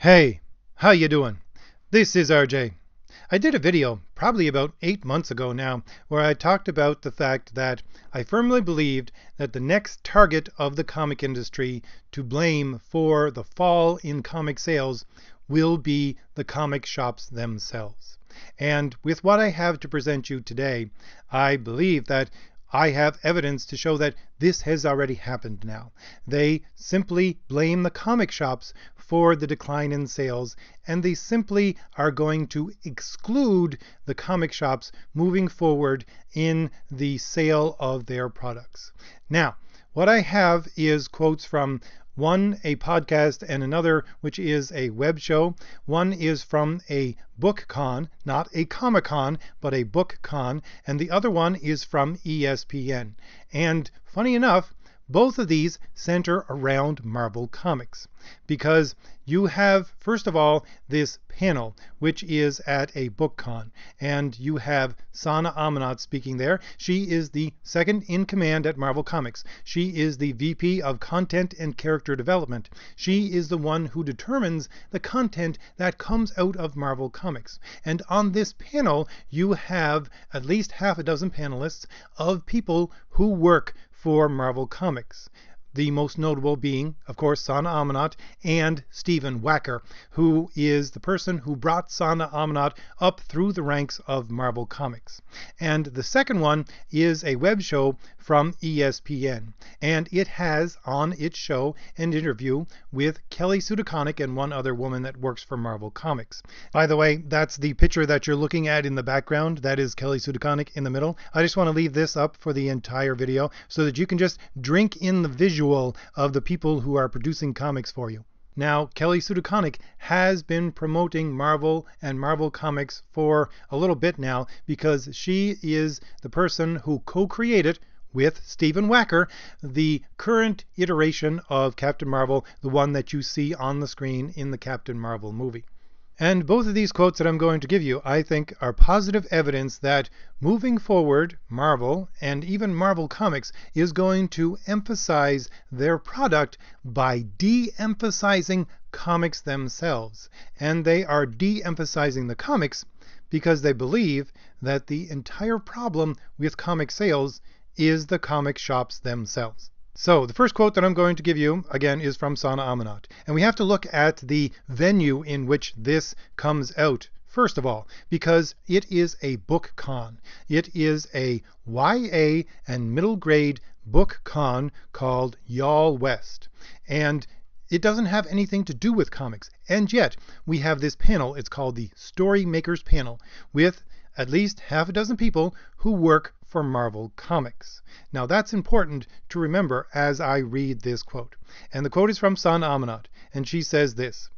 Hey, how you doing? This is RJ. I did a video probably about 8 months ago now where I talked about the fact that I firmly believed that the next target of the comic industry to blame for the fall in comic sales will be the comic shops themselves. And with what I have to present you today, I believe that I have evidence to show that this has already happened now. They simply blame the comic shops for the decline in sales, and they simply are going to exclude the comic shops moving forward in the sale of their products. Now, what I have is quotes from one, a podcast, and another, which is a web show. One is from a book con, not a comic con, but a book con, and the other one is from ESPN. And funny enough, both of these center around Marvel Comics, because you have, first of all, this panel, which is at a book con, and you have Sana Amanat speaking there. She is the second in command at Marvel Comics. She is the VP of Content and Character Development. She is the one who determines the content that comes out of Marvel Comics. And on this panel, you have at least half a dozen panelists of people who work for Marvel Comics. The most notable being, of course, Sana Amanat and Stephen Wacker, who is the person who brought Sana Amanat up through the ranks of Marvel Comics. And the second one is a web show from ESPN, and it has on its show an interview with Kelsey DeConnick and one other woman that works for Marvel Comics. By the way, that's the picture that you're looking at in the background. That is Kelsey DeConnick in the middle. I just want to leave this up for the entire video so that you can just drink in the visual of the people who are producing comics for you. Now, Kelsey DeConnick has been promoting Marvel and Marvel Comics for a little bit now because she is the person who co-created with Stephen Wacker the current iteration of Captain Marvel, the one that you see on the screen in the Captain Marvel movie. And both of these quotes that I'm going to give you, I think, are positive evidence that moving forward, Marvel and even Marvel Comics is going to emphasize their product by de-emphasizing comics themselves. And they are de-emphasizing the comics because they believe that the entire problem with comic sales is the comic shops themselves. So the first quote that I'm going to give you, again, is from Sana Amanat. And we have to look at the venue in which this comes out, first of all, because it is a book con. It is a YA and middle grade book con called Y'all West. And it doesn't have anything to do with comics. And yet, we have this panel, it's called the Story Makers Panel, with at least half a dozen people who work for Marvel Comics. Now that's important to remember as I read this quote. And the quote is from Sana Amanat, and she says this: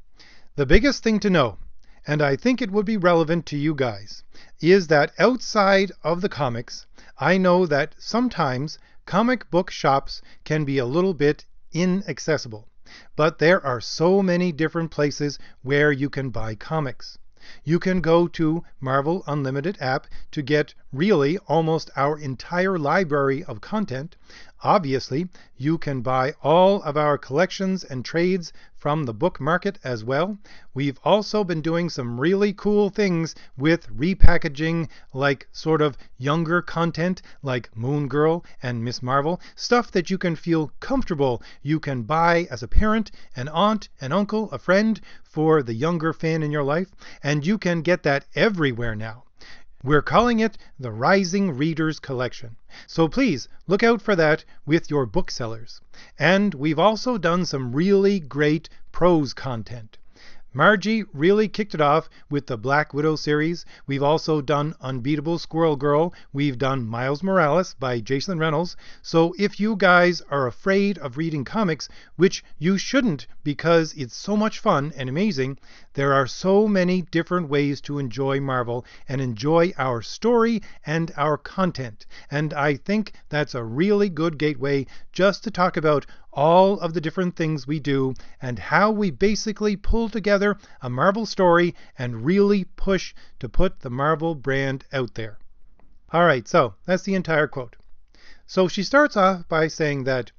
"The biggest thing to know, and I think it would be relevant to you guys, is that outside of the comics, I know that sometimes comic book shops can be a little bit inaccessible. But there are so many different places where you can buy comics. You can go to Marvel Unlimited app to get really almost our entire library of content. Obviously, you can buy all of our collections and trades from the book market as well. We've also been doing some really cool things with repackaging, like sort of younger content like Moon Girl and Miss Marvel, stuff that you can feel comfortable you can buy as a parent, an aunt, an uncle, a friend for the younger fan in your life, and you can get that everywhere now. We're calling it the Rising Readers Collection. So please look out for that with your booksellers. And we've also done some really great prose content. Margie really kicked it off with the Black Widow series. We've also done Unbeatable Squirrel Girl. We've done Miles Morales by Jason Reynolds. So if you guys are afraid of reading comics, which you shouldn't because it's so much fun and amazing, there are so many different ways to enjoy Marvel and enjoy our story and our content. And I think that's a really good gateway just to talk about all of the different things we do and how we basically pull together a Marvel story and really push to put the Marvel brand out there. Alright, so that's the entire quote. So she starts off by saying that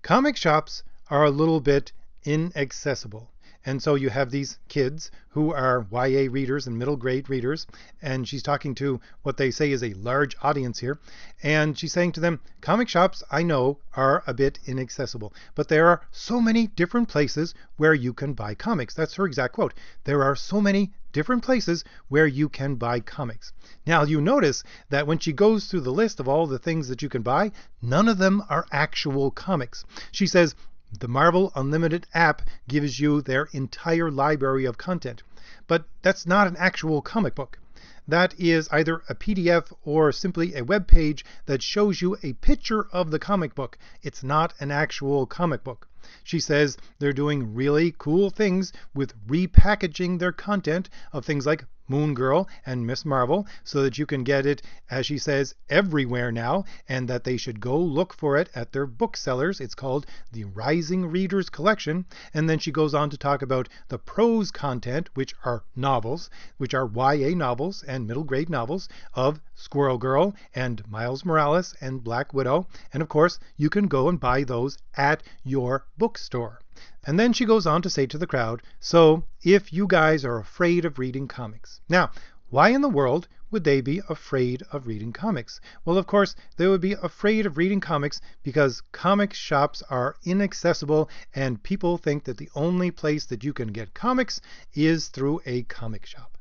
comic shops are a little bit inaccessible. And so you have these kids who are YA readers and middle grade readers, and she's talking to what they say is a large audience here, and she's saying to them, comic shops, I know, are a bit inaccessible, but there are so many different places where you can buy comics. That's her exact quote. There are so many different places where you can buy comics. Now you notice that when she goes through the list of all the things that you can buy, none of them are actual comics. She says the Marvel Unlimited app gives you their entire library of content, but that's not an actual comic book. That is either a PDF or simply a web page that shows you a picture of the comic book. It's not an actual comic book. She says they're doing really cool things with repackaging their content of things like Moon Girl and Miss Marvel so that you can get it, as she says, everywhere now, and that they should go look for it at their booksellers. It's called the Rising Readers Collection. And then she goes on to talk about the prose content, which are novels, which are YA novels and middle grade novels of Squirrel Girl and Miles Morales and Black Widow. And of course, you can go and buy those at your bookstore. And then she goes on to say to the crowd, so if you guys are afraid of reading comics. Now, why in the world would they be afraid of reading comics? Well, of course, they would be afraid of reading comics because comic shops are inaccessible and people think that the only place that you can get comics is through a comic shop.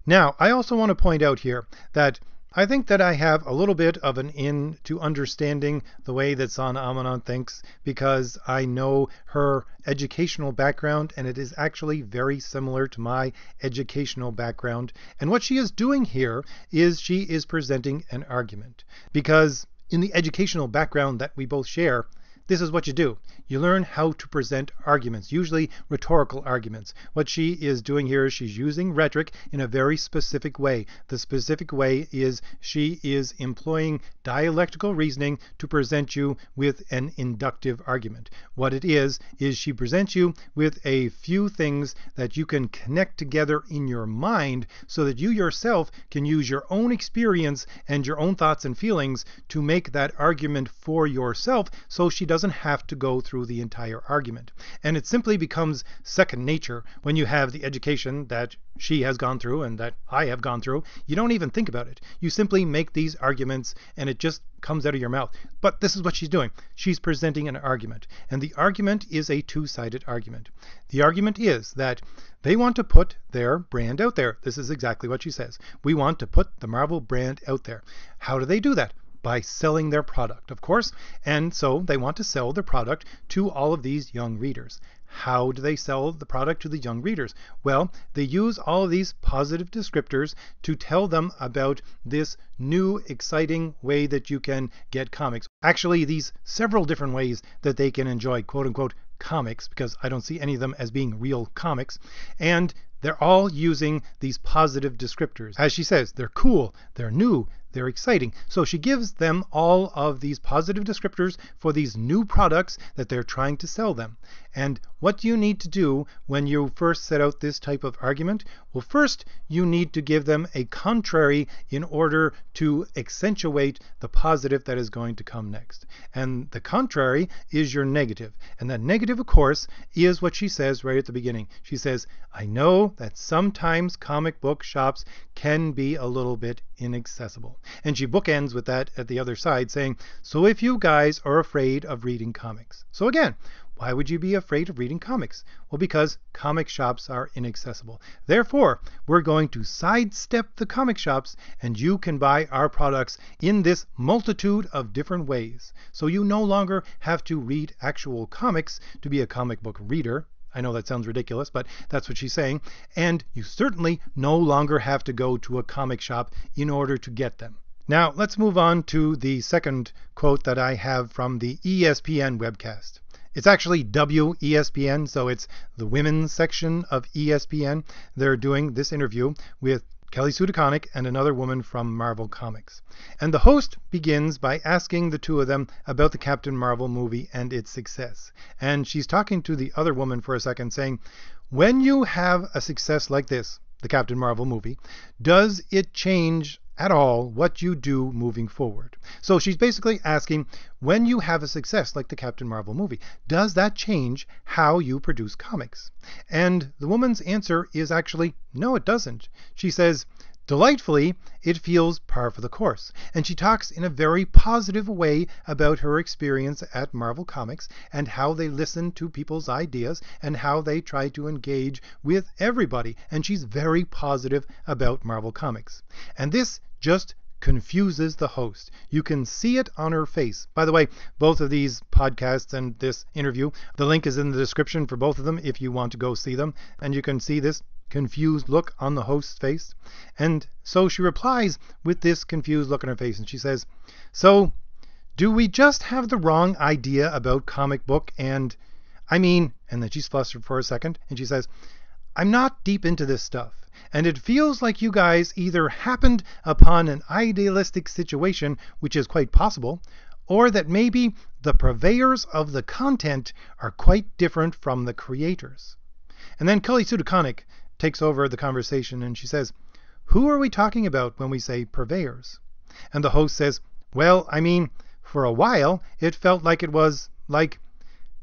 Now, I also want to point out here that I think that I have a little bit of an in to understanding the way that Sana Amanat thinks because I know her educational background and it is actually very similar to my educational background. And what she is doing here is she is presenting an argument because in the educational background that we both share, this is what you do. You learn how to present arguments, usually rhetorical arguments. What she is doing here is she's using rhetoric in a very specific way. The specific way is she is employing dialectical reasoning to present you with an inductive argument. What it is she presents you with a few things that you can connect together in your mind so that you yourself can use your own experience and your own thoughts and feelings to make that argument for yourself so she doesn't have to go through the entire argument. And it simply becomes second nature when you have the education that she has gone through and that I have gone through. You don't even think about it. You simply make these arguments and it just comes out of your mouth. But this is what she's doing. She's presenting an argument. And the argument is a two-sided argument. The argument is that they want to put their brand out there. This is exactly what she says. We want to put the Marvel brand out there. How do they do that? By selling their product, of course. And so they want to sell their product to all of these young readers. How do they sell the product to the young readers? Well, they use all of these positive descriptors to tell them about this new, exciting way that you can get comics. Actually, these several different ways that they can enjoy quote-unquote comics, because I don't see any of them as being real comics. And they're all using these positive descriptors. As she says, they're cool, they're new, they're exciting. So she gives them all of these positive descriptors for these new products that they're trying to sell them. And what do you need to do when you first set out this type of argument? Well, first, you need to give them a contrary in order to accentuate the positive that is going to come next. And the contrary is your negative. And that negative, of course, is what she says right at the beginning. She says, I know that sometimes comic book shops can be a little bit inaccessible. And she bookends with that at the other side, saying, so if you guys are afraid of reading comics. So again, why would you be afraid of reading comics? Well, because comic shops are inaccessible. Therefore, we're going to sidestep the comic shops and you can buy our products in this multitude of different ways. So you no longer have to read actual comics to be a comic book reader. I know that sounds ridiculous, but that's what she's saying. And you certainly no longer have to go to a comic shop in order to get them. Now, let's move on to the second quote that I have from the ESPN webcast. It's actually WESPN, so it's the women's section of ESPN. They're doing this interview with Kelsey DeConnick and another woman from Marvel Comics. And the host begins by asking the two of them about the Captain Marvel movie and its success. And she's talking to the other woman for a second, saying, when you have a success like this, the Captain Marvel movie, does it change at all what you do moving forward. So she's basically asking, when you have a success like the Captain Marvel movie, does that change how you produce comics? And the woman's answer is actually, no, it doesn't. She says, delightfully, it feels par for the course. And she talks in a very positive way about her experience at Marvel Comics and how they listen to people's ideas and how they try to engage with everybody. And she's very positive about Marvel Comics. And this just confuses the host. You can see it on her face. By the way, both of these podcasts and this interview, the link is in the description for both of them if you want to go see them. And you can see this confused look on the host's face. And so she replies with this confused look on her face, and she says, so do we just have the wrong idea about comic book? And then she's flustered for a second, and she says, I'm not deep into this stuff, and it feels like you guys either happened upon an idealistic situation, which is quite possible, or that maybe the purveyors of the content are quite different from the creators. And then Kelsey DeConnick takes over the conversation, and she says, who are we talking about when we say purveyors? And the host says, well, for a while, it felt like it was like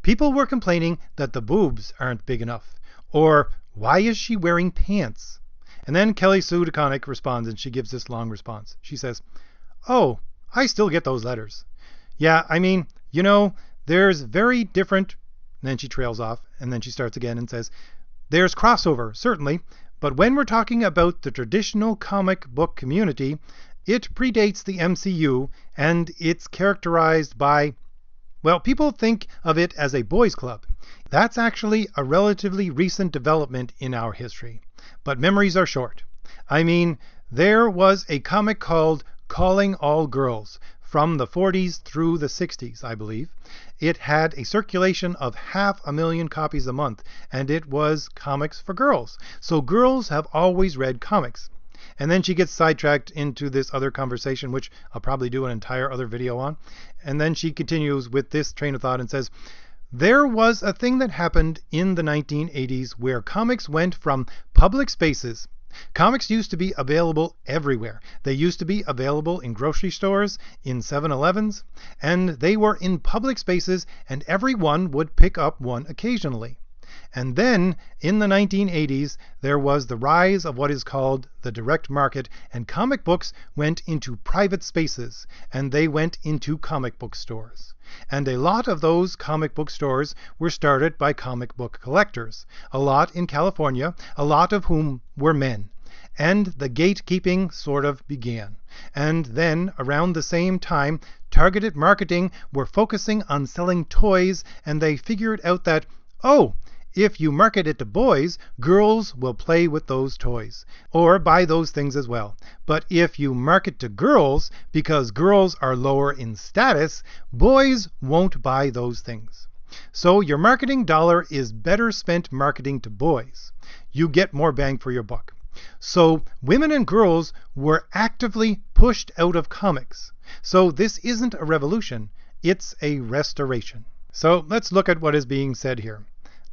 people were complaining that the boobs aren't big enough, or why is she wearing pants? And then Kelsey DeConnick responds, and she gives this long response. She says, oh, I still get those letters. Yeah, there's very different. And then she trails off, and then she starts again and says, there's crossover, certainly, but when we're talking about the traditional comic book community, it predates the MCU, and it's characterized by, well, people think of it as a boys' club. That's actually a relatively recent development in our history. But memories are short. There was a comic called Calling All Girls from the 40s through the 60s, I believe. It had a circulation of 500,000 copies a month, and it was comics for girls. So girls have always read comics. And then she gets sidetracked into this other conversation, which I'll probably do an entire other video on. And then she continues with this train of thought and says, there was a thing that happened in the 1980s where comics went from public spaces. Comics used to be available everywhere. They used to be available in grocery stores, in 7-Elevens, and they were in public spaces, and everyone would pick up one occasionally. And then, in the 1980s, there was the rise of what is called the direct market, and comic books went into private spaces, and they went into comic book stores. And a lot of those comic book stores were started by comic book collectors, a lot in California, a lot of whom were men. And the gatekeeping sort of began. And then, around the same time, targeted marketing were focusing on selling toys, and they figured out that, oh, if you market it to boys, girls will play with those toys, or buy those things as well. But if you market to girls, because girls are lower in status, boys won't buy those things. So your marketing dollar is better spent marketing to boys. You get more bang for your buck. So women and girls were actively pushed out of comics. So this isn't a revolution, it's a restoration. So let's look at what is being said here.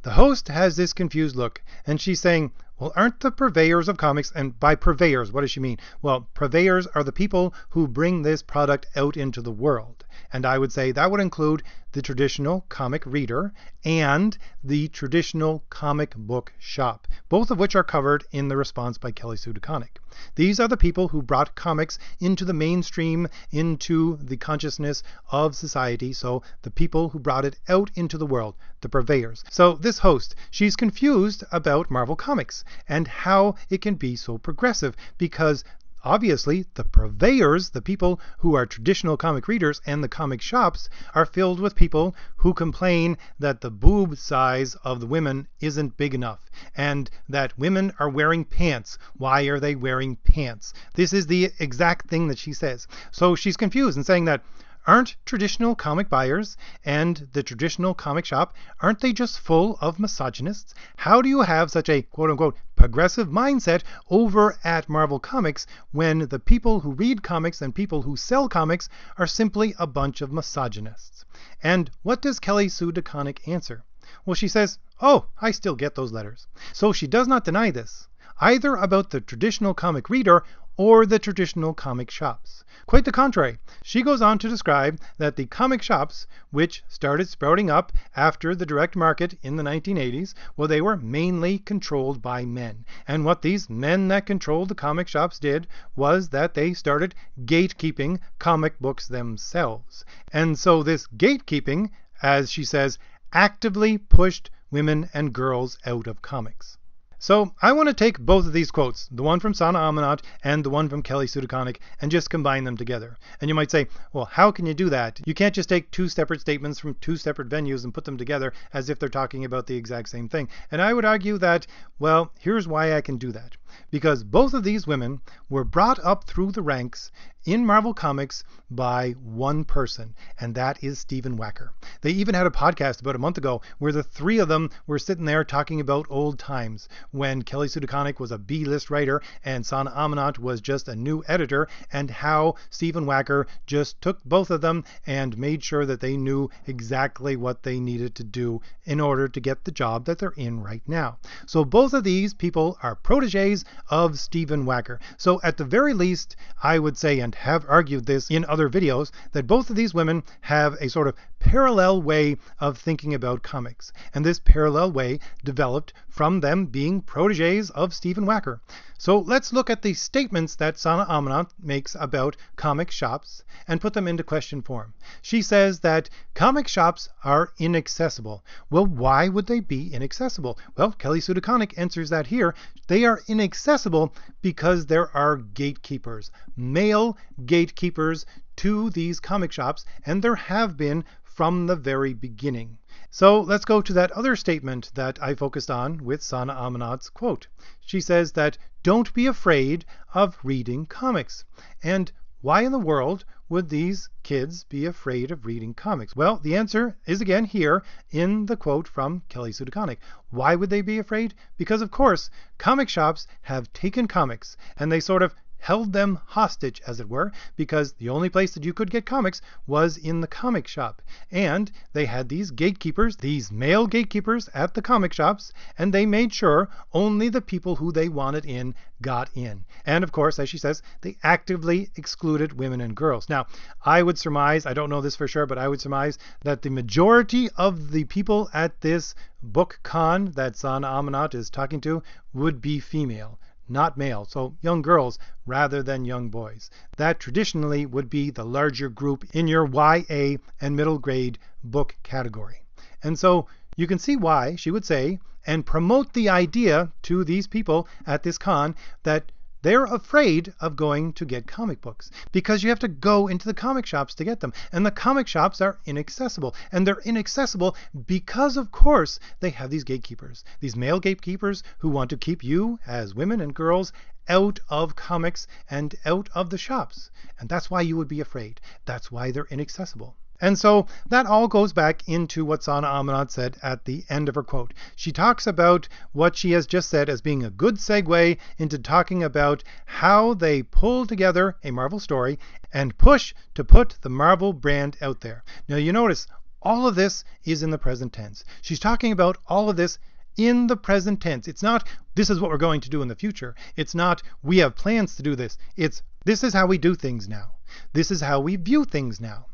The host has this confused look, and she's saying, well, aren't the purveyors of comics, and by purveyors, what does she mean? Well, purveyors are the people who bring this product out into the world. And I would say that would include the traditional comic reader and the traditional comic book shop, both of which are covered in the response by Kelsey DeConnick. These are the people who brought comics into the mainstream, into the consciousness of society. So the people who brought it out into the world, the purveyors. So this host, she's confused about Marvel Comics and how it can be so progressive, because obviously the purveyors, the people who are traditional comic readers, and the comic shops are filled with people who complain that the boob size of the women isn't big enough, and that women are wearing pants. Why are they wearing pants? This is the exact thing that she says. So she's confused and saying that, aren't traditional comic buyers and the traditional comic shop, aren't they just full of misogynists? How do you have such a quote-unquote progressive mindset over at Marvel Comics when the people who read comics and people who sell comics are simply a bunch of misogynists? And what does Kelsey DeConnick answer? Well, she says, oh, I still get those letters. So she does not deny this, either about the traditional comic reader or the traditional comic shops. Quite the contrary. She goes on to describe that the comic shops, which started sprouting up after the direct market in the 1980s, well, they were mainly controlled by men. And what these men that controlled the comic shops did was that they started gatekeeping comic books themselves. And so this gatekeeping, as she says, actively pushed women and girls out of comics. So I want to take both of these quotes, the one from Sana Amanat and the one from Kelsey DeConnick, and just combine them together. And you might say, well, how can you do that? You can't just take two separate statements from two separate venues and put them together as if they're talking about the exact same thing. And I would argue that, well, here's why I can do that. Because both of these women were brought up through the ranks in Marvel Comics by one person, and that is Stephen Wacker. They even had a podcast about a month ago where the three of them were sitting there talking about old times when Kelsey DeConnick was a B-list writer and Sana Amanat was just a new editor, and how Stephen Wacker just took both of them and made sure that they knew exactly what they needed to do in order to get the job that they're in right now. So both of these people are proteges of Stephen Wacker. So at the very least, I would say, and have argued this in other videos, that both of these women have a sort of parallel way of thinking about comics. And this parallel way developed from them being proteges of Stephen Wacker. So let's look at the statements that Sana Amanat makes about comic shops and put them into question form. She says that comic shops are inaccessible. Well, why would they be inaccessible? Well, Kelsey DeConnick answers that here. They are inaccessible because there are gatekeepers, male gatekeepers to these comic shops, and there have been from the very beginning. So let's go to that other statement that I focused on with Sana Amanat's quote. She says that don't be afraid of reading comics. And why in the world would these kids be afraid of reading comics? Well, the answer is again here in the quote from Kelsey DeConnick. Why would they be afraid? Because, of course, comic shops have taken comics and they sort of held them hostage, as it were, because the only place that you could get comics was in the comic shop. And they had these gatekeepers, these male gatekeepers at the comic shops, and they made sure only the people who they wanted in got in. And of course, as she says, they actively excluded women and girls. Now, I would surmise, I don't know this for sure, but I would surmise that the majority of the people at this book con that Sana Amanat is talking to would be female, not male, so young girls rather than young boys. That traditionally would be the larger group in your YA and middle grade book category. And so you can see why she would say and promote the idea to these people at this con that they're afraid of going to get comic books because you have to go into the comic shops to get them. And the comic shops are inaccessible. And they're inaccessible because, of course, they have these gatekeepers, these male gatekeepers who want to keep you as women and girls out of comics and out of the shops. And that's why you would be afraid. That's why they're inaccessible. And so that all goes back into what Sana Amanat said at the end of her quote. She talks about what she has just said as being a good segue into talking about how they pull together a Marvel story and push to put the Marvel brand out there. Now you notice all of this is in the present tense. She's talking about all of this in the present tense. It's not, this is what we're going to do in the future. It's not, we have plans to do this. It's, this is how we do things now. This is how we view things now.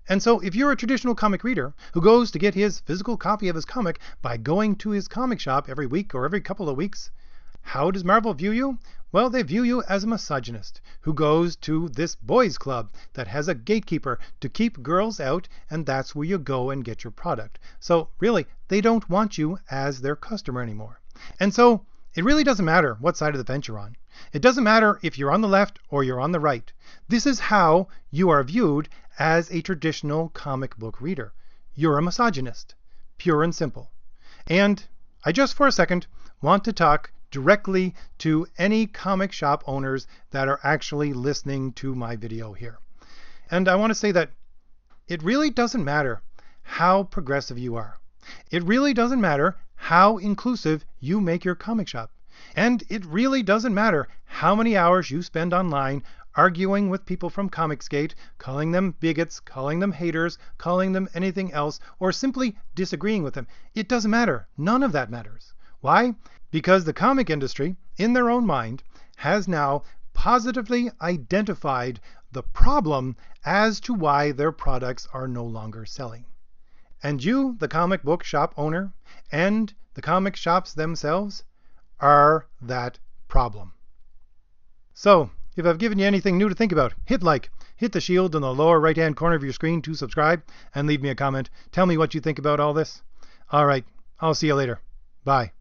And so if you're a traditional comic reader who goes to get his physical copy of his comic by going to his comic shop every week or every couple of weeks, how does Marvel view you? Well, they view you as a misogynist who goes to this boys club that has a gatekeeper to keep girls out, and that's where you go and get your product. So really, they don't want you as their customer anymore. And so it really doesn't matter what side of the fence you're on. It doesn't matter if you're on the left or you're on the right. This is how you are viewed as a traditional comic book reader. You're a misogynist, pure and simple. And I just for a second want to talk directly to any comic shop owners that are actually listening to my video here. And I want to say that it really doesn't matter how progressive you are. It really doesn't matter how inclusive you make your comic shop. And it really doesn't matter how many hours you spend online arguing with people from Comicsgate, calling them bigots, calling them haters, calling them anything else, or simply disagreeing with them. It doesn't matter. None of that matters. Why? Because the comic industry, in their own mind, has now positively identified the problem as to why their products are no longer selling. And you, the comic book shop owner, and the comic shops themselves are that problem. So, if I've given you anything new to think about, hit like, hit the shield in the lower right-hand corner of your screen to subscribe, and leave me a comment. Tell me what you think about all this. All right, I'll see you later. Bye.